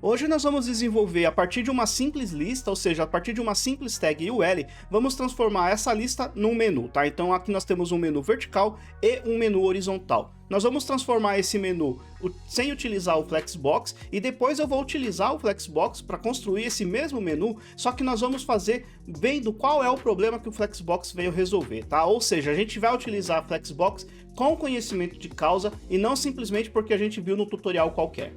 Hoje nós vamos desenvolver a partir de uma simples lista, ou seja, a partir de uma simples tag UL, vamos transformar essa lista num menu, tá? Então aqui nós temos um menu vertical e um menu horizontal. Nós vamos transformar esse menu sem utilizar o Flexbox e depois eu vou utilizar o Flexbox para construir esse mesmo menu, só que nós vamos fazer vendo qual é o problema que o Flexbox veio resolver, tá? Ou seja, a gente vai utilizar a Flexbox com conhecimento de causa e não simplesmente porque a gente viu no tutorial qualquer.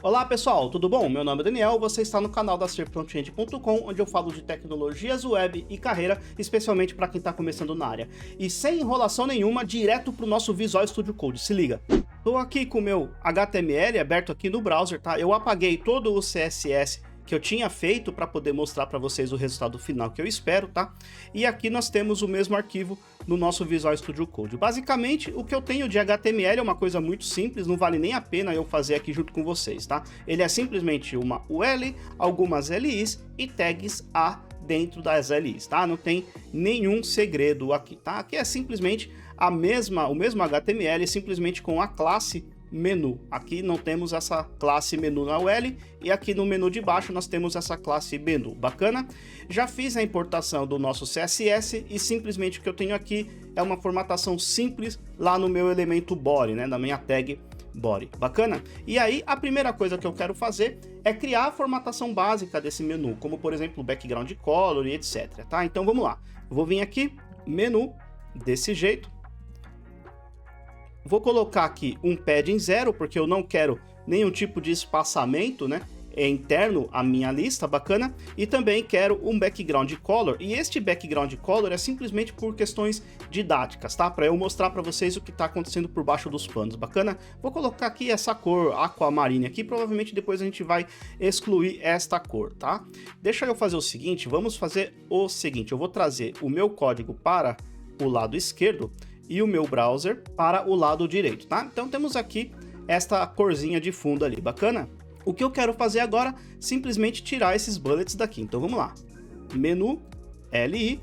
Olá pessoal, tudo bom? Meu nome é Daniel, você está no canal da serfrontend.com, onde eu falo de tecnologias web e carreira, especialmente para quem está começando na área. E sem enrolação nenhuma, direto para o nosso Visual Studio Code, se liga. Estou aqui com o meu HTML aberto aqui no browser, tá? Eu apaguei todo o CSS que eu tinha feito para poder mostrar para vocês o resultado final que eu espero, tá? E aqui nós temos o mesmo arquivo no nosso Visual Studio Code. Basicamente, o que eu tenho de HTML é uma coisa muito simples, não vale nem a pena eu fazer aqui junto com vocês, tá? Ele é simplesmente uma UL, algumas LIs e tags A dentro das LIs, tá? Não tem nenhum segredo aqui, tá? Aqui é simplesmente o mesmo HTML, simplesmente com a classe menu. Aqui não temos essa classe menu na UL e aqui no menu de baixo nós temos essa classe menu. Bacana? Já fiz a importação do nosso CSS e simplesmente o que eu tenho aqui é uma formatação simples lá no meu elemento body, né, na minha tag body. Bacana? E aí a primeira coisa que eu quero fazer é criar a formatação básica desse menu, como por exemplo background color e etc, tá? Então vamos lá. Eu vou vir aqui, menu, desse jeito. Vou colocar aqui um padding 0, porque eu não quero nenhum tipo de espaçamento, né, interno à minha lista, bacana? E também quero um background color, e este background color é simplesmente por questões didáticas, tá? Para eu mostrar para vocês o que está acontecendo por baixo dos panos, bacana? Vou colocar aqui essa cor aquamarine aqui, provavelmente depois a gente vai excluir esta cor, tá? Deixa eu fazer o seguinte, vamos fazer o seguinte, eu vou trazer o meu código para o lado esquerdo, e o meu browser para o lado direito, tá? Então temos aqui esta corzinha de fundo ali, bacana? O que eu quero fazer agora, simplesmente tirar esses bullets daqui, então vamos lá. Menu, LI,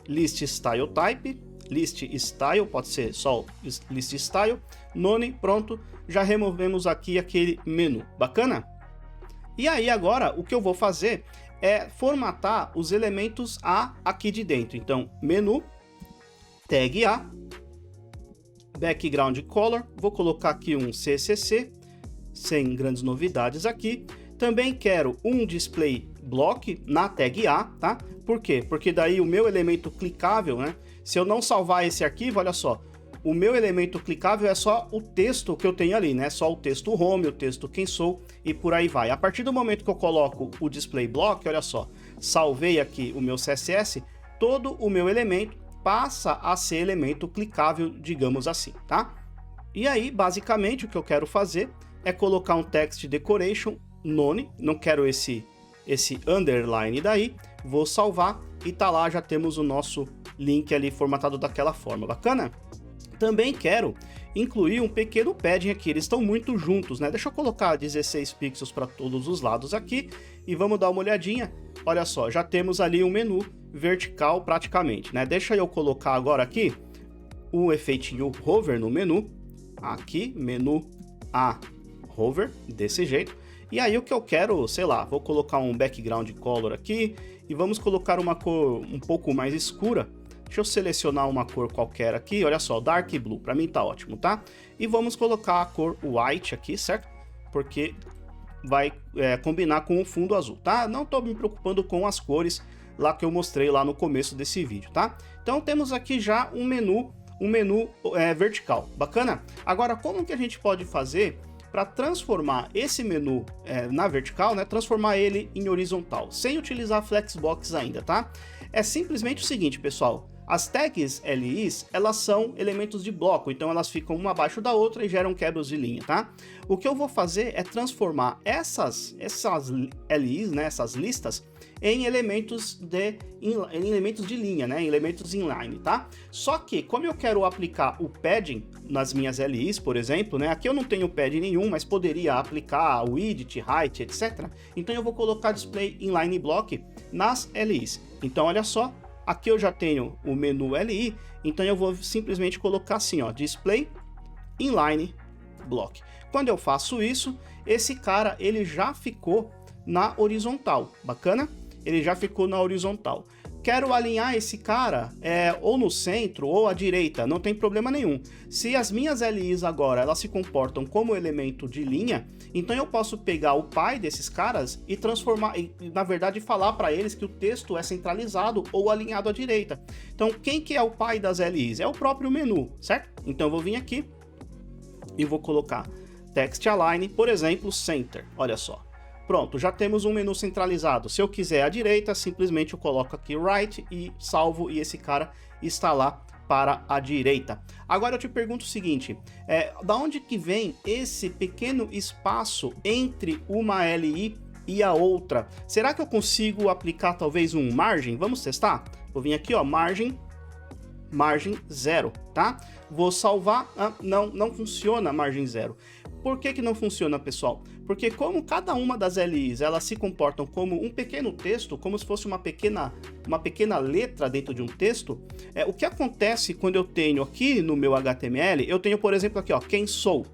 List Style Type, List Style, pode ser só List Style, None, pronto, já removemos aqui aquele menu, bacana? E aí agora, o que eu vou fazer é formatar os elementos A aqui de dentro, então menu, tag A, background color, vou colocar aqui um CCC, sem grandes novidades aqui. Também quero um display block na tag A, tá? Por quê? Porque daí o meu elemento clicável, né? Se eu não salvar esse arquivo, olha só, o meu elemento clicável é só o texto que eu tenho ali, né? Só o texto home, o texto quem sou e por aí vai. A partir do momento que eu coloco o display block, olha só, salvei aqui o meu CSS, todo o meu elemento passa a ser elemento clicável, digamos assim, tá? E aí, basicamente, o que eu quero fazer é colocar um text decoration none, não quero esse underline daí, vou salvar e tá lá, já temos o nosso link ali formatado daquela forma, bacana? Também quero incluir um pequeno padding aqui, eles estão muito juntos, né? Deixa eu colocar 16 pixels para todos os lados aqui e vamos dar uma olhadinha. Olha só, já temos ali um menu vertical praticamente, né? Deixa eu colocar agora aqui o efeitinho hover no menu, aqui, menu A hover, desse jeito. E aí o que eu quero, sei lá, vou colocar um background color aqui e vamos colocar uma cor um pouco mais escura. Deixa eu selecionar uma cor qualquer aqui, olha só, Dark Blue, para mim tá ótimo, tá? E vamos colocar a cor White aqui, certo? Porque vai combinar com o fundo azul, tá? Não tô me preocupando com as cores lá que eu mostrei lá no começo desse vídeo, tá? Então temos aqui já um menu vertical, bacana? Agora, como que a gente pode fazer para transformar esse menu na vertical, né? Transformar ele em horizontal, sem utilizar Flexbox ainda, tá? É simplesmente o seguinte, pessoal. As tags LIs, elas são elementos de bloco, então elas ficam uma abaixo da outra e geram quebras de linha, tá? O que eu vou fazer é transformar essas LIs, né, essas listas, em elementos de linha, né, em elementos inline, tá? Só que, como eu quero aplicar o padding nas minhas LIs, por exemplo, né, aqui eu não tenho padding nenhum, mas poderia aplicar width, height, etc. Então eu vou colocar display inline block nas LIs. Então olha só, aqui eu já tenho o menu LI, então eu vou simplesmente colocar assim, ó, display inline block. Quando eu faço isso, esse cara ele já ficou na horizontal, bacana? Ele já ficou na horizontal. Quero alinhar esse cara ou no centro ou à direita, não tem problema nenhum. Se as minhas LIs agora elas se comportam como elemento de linha, então eu posso pegar o pai desses caras e transformar, na verdade falar para eles que o texto é centralizado ou alinhado à direita. Então quem que é o pai das LIs? É o próprio menu, certo? Então eu vou vir aqui e vou colocar Text Align, por exemplo, Center, olha só. Pronto, já temos um menu centralizado. Se eu quiser à direita, simplesmente eu coloco aqui Right e salvo e esse cara está lá para a direita. Agora eu te pergunto o seguinte, da onde que vem esse pequeno espaço entre uma LI e a outra? Será que eu consigo aplicar talvez um margem? Vamos testar? Vou vir aqui, ó, margem 0, tá? Vou salvar, não funciona margem 0. Por que não funciona, pessoal? Porque como cada uma das LIs elas se comportam como um pequeno texto, como se fosse uma pequena letra dentro de um texto, o que acontece quando eu tenho aqui no meu HTML, eu tenho, por exemplo, aqui, ó, quem sou.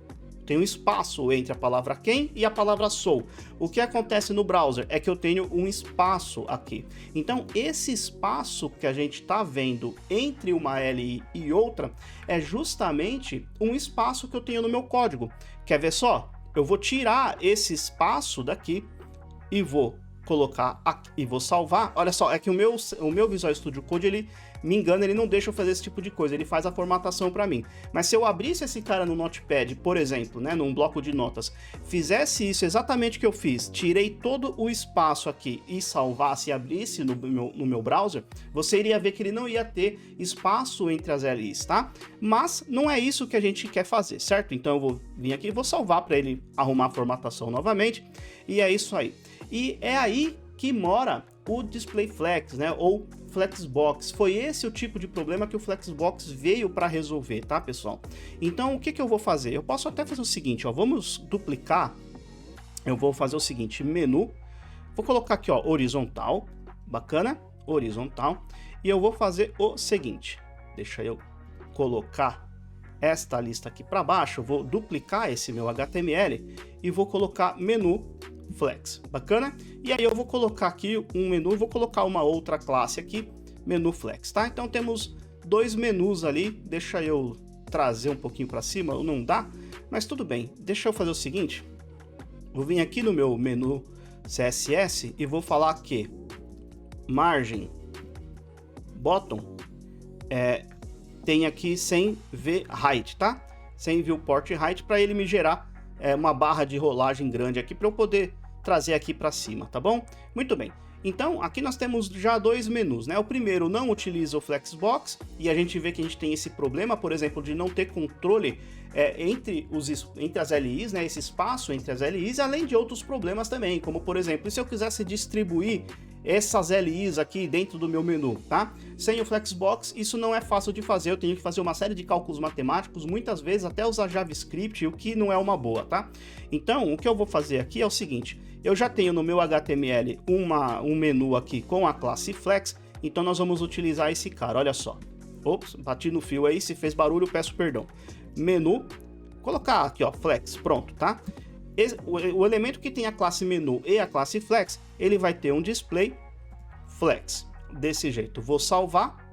Tem um espaço entre a palavra quem e a palavra sou. O que acontece no browser é que eu tenho um espaço aqui. Então, esse espaço que a gente está vendo entre uma LI e outra é justamente um espaço que eu tenho no meu código. Quer ver só? Eu vou tirar esse espaço daqui e vou colocar aqui e vou salvar. Olha só, é que o meu Visual Studio Code, ele me engana, ele não deixa eu fazer esse tipo de coisa, ele faz a formatação para mim. Mas se eu abrisse esse cara no Notepad, por exemplo, né, num bloco de notas, fizesse isso exatamente o que eu fiz, tirei todo o espaço aqui e salvasse e abrisse no meu browser, você iria ver que ele não ia ter espaço entre as LIs, tá? Mas não é isso que a gente quer fazer, certo? Então eu vou vir aqui e vou salvar para ele arrumar a formatação novamente, e é isso aí. E é aí que mora o Display Flex, né, ou Flexbox. Foi esse o tipo de problema que o Flexbox veio para resolver, tá, pessoal? Então, o que eu vou fazer? Eu posso até fazer o seguinte, ó, vamos duplicar. Eu vou fazer o seguinte, menu, vou colocar aqui, ó, horizontal, bacana, horizontal, e eu vou fazer o seguinte, deixa eu colocar esta lista aqui para baixo, eu vou duplicar esse meu HTML e vou colocar menu Flex, bacana? E aí eu vou colocar aqui um menu, vou colocar uma outra classe aqui, menu Flex, tá? Então temos dois menus ali, deixa eu trazer um pouquinho para cima, ou não dá, mas tudo bem. Deixa eu fazer o seguinte, vou vir aqui no meu menu CSS e vou falar que margem bottom tem aqui sem ver height, tá? Sem viewport height, para ele me gerar uma barra de rolagem grande aqui para eu poder trazer aqui para cima, tá bom? Muito bem. Então, aqui nós temos já dois menus, né? O primeiro não utiliza o Flexbox e a gente vê que a gente tem esse problema, por exemplo, de não ter controle entre as LIs, né? Esse espaço entre as LIs, além de outros problemas também, como por exemplo, se eu quisesse distribuir essas LIs aqui dentro do meu menu, tá? Sem o Flexbox, isso não é fácil de fazer, eu tenho que fazer uma série de cálculos matemáticos, muitas vezes até usar JavaScript, o que não é uma boa, tá? Então, o que eu vou fazer aqui é o seguinte, eu já tenho no meu HTML um menu aqui com a classe Flex, então nós vamos utilizar esse cara, olha só. Ops, bati no fio aí, se fez barulho, peço perdão. Menu, colocar aqui, ó, Flex, pronto, tá? O elemento que tem a classe menu e a classe Flex, ele vai ter um display Flex, desse jeito. Vou salvar.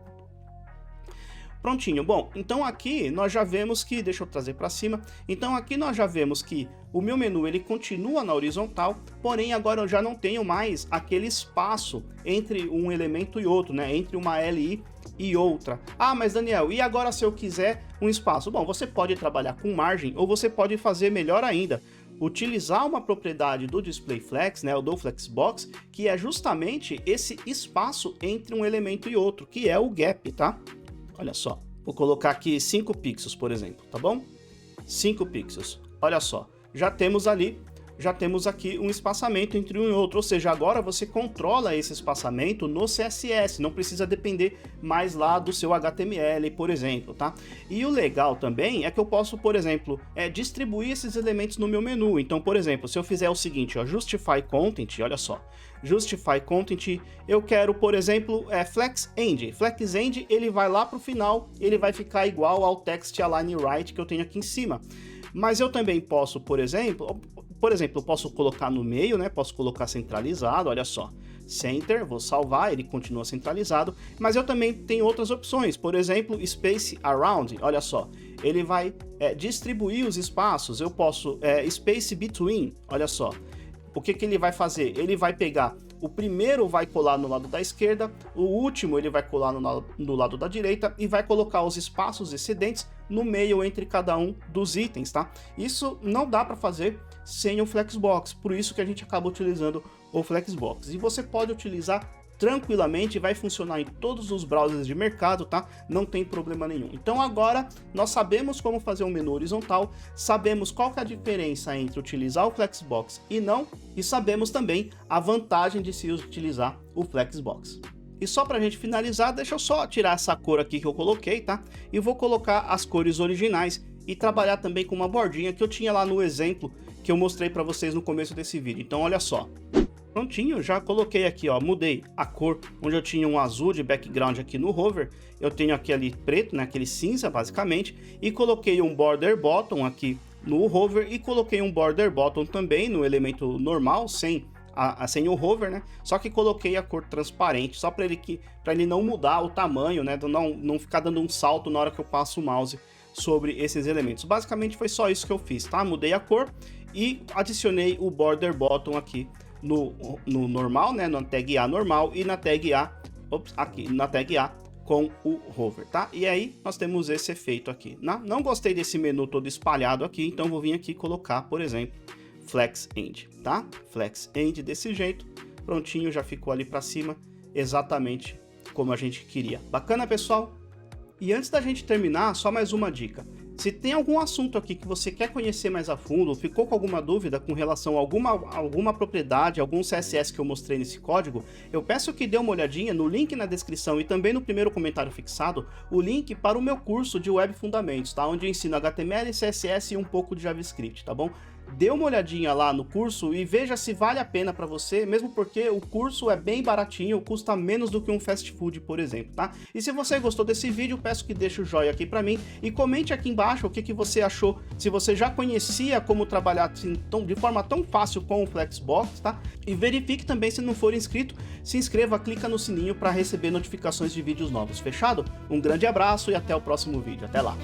Prontinho. Bom, então aqui nós já vemos que, deixa eu trazer para cima, então aqui nós já vemos que o meu menu ele continua na horizontal, porém agora eu já não tenho mais aquele espaço entre um elemento e outro, né, entre uma LI e outra. Ah, mas Daniel, e agora se eu quiser um espaço? Bom, você pode trabalhar com margem ou você pode fazer melhor ainda, utilizar uma propriedade do Display Flex, né, ou do Flexbox, que é justamente esse espaço entre um elemento e outro, que é o gap, tá? Olha só, vou colocar aqui 5 pixels, por exemplo, tá bom? 5 pixels, olha só, já temos aqui um espaçamento entre um e outro, ou seja, agora você controla esse espaçamento no CSS, não precisa depender mais lá do seu HTML, por exemplo, tá? E o legal também é que eu posso, por exemplo, distribuir esses elementos no meu menu. Então, por exemplo, se eu fizer o seguinte, ó, Justify Content, olha só, Justify Content, eu quero, por exemplo, Flex End. Flex End, ele vai lá para o final, ele vai ficar igual ao Text Align Right que eu tenho aqui em cima. Mas eu também posso, por exemplo, eu posso colocar no meio, né? Posso colocar centralizado, olha só. Center, vou salvar, ele continua centralizado, mas eu também tenho outras opções, por exemplo, Space Around, olha só, ele vai distribuir os espaços, eu posso Space Between, olha só, o que ele vai fazer? Ele vai pegar, o primeiro vai colar no lado da esquerda, o último ele vai colar no lado da direita e vai colocar os espaços excedentes no meio entre cada um dos itens, tá? Isso não dá para fazer sem o Flexbox, por isso que a gente acaba utilizando o Flexbox. E você pode utilizar tranquilamente, vai funcionar em todos os browsers de mercado, tá? Não tem problema nenhum. Então agora nós sabemos como fazer um menu horizontal, sabemos qual que é a diferença entre utilizar o Flexbox e não, e sabemos também a vantagem de se utilizar o Flexbox. E só pra gente finalizar, deixa eu só tirar essa cor aqui que eu coloquei, tá? E vou colocar as cores originais e trabalhar também com uma bordinha que eu tinha lá no exemplo que eu mostrei pra vocês no começo desse vídeo. Então olha só. Prontinho, já coloquei aqui, ó, mudei a cor, onde eu tinha um azul de background aqui no hover, eu tenho aqui ali preto, né, aquele cinza basicamente, e coloquei um border bottom aqui no hover e coloquei um border bottom também no elemento normal, sem o hover, né, só que coloquei a cor transparente, só para ele não mudar o tamanho, né, não ficar dando um salto na hora que eu passo o mouse sobre esses elementos. Basicamente foi só isso que eu fiz, tá? Mudei a cor e adicionei o border bottom aqui no normal, né, na tag A normal e na tag A, aqui na tag A com o hover, tá? E aí nós temos esse efeito aqui. Não gostei desse menu todo espalhado aqui, então vou vir aqui colocar, por exemplo, Flex End, tá? Flex End desse jeito, prontinho, já ficou ali para cima, exatamente como a gente queria. Bacana, pessoal? E antes da gente terminar, só mais uma dica. Se tem algum assunto aqui que você quer conhecer mais a fundo, ou ficou com alguma dúvida com relação a alguma propriedade, algum CSS que eu mostrei nesse código, eu peço que dê uma olhadinha no link na descrição e também no primeiro comentário fixado, o link para o meu curso de Web Fundamentos, tá? Onde eu ensino HTML, CSS e um pouco de JavaScript, tá bom? Dê uma olhadinha lá no curso e veja se vale a pena para você, mesmo porque o curso é bem baratinho, custa menos do que um fast food, por exemplo, tá? E se você gostou desse vídeo, peço que deixe o joinha aqui para mim e comente aqui embaixo o que você achou, se você já conhecia como trabalhar assim, de forma tão fácil com o Flexbox, tá? E verifique também, se não for inscrito, se inscreva, clica no sininho para receber notificações de vídeos novos, fechado? Um grande abraço e até o próximo vídeo, até lá!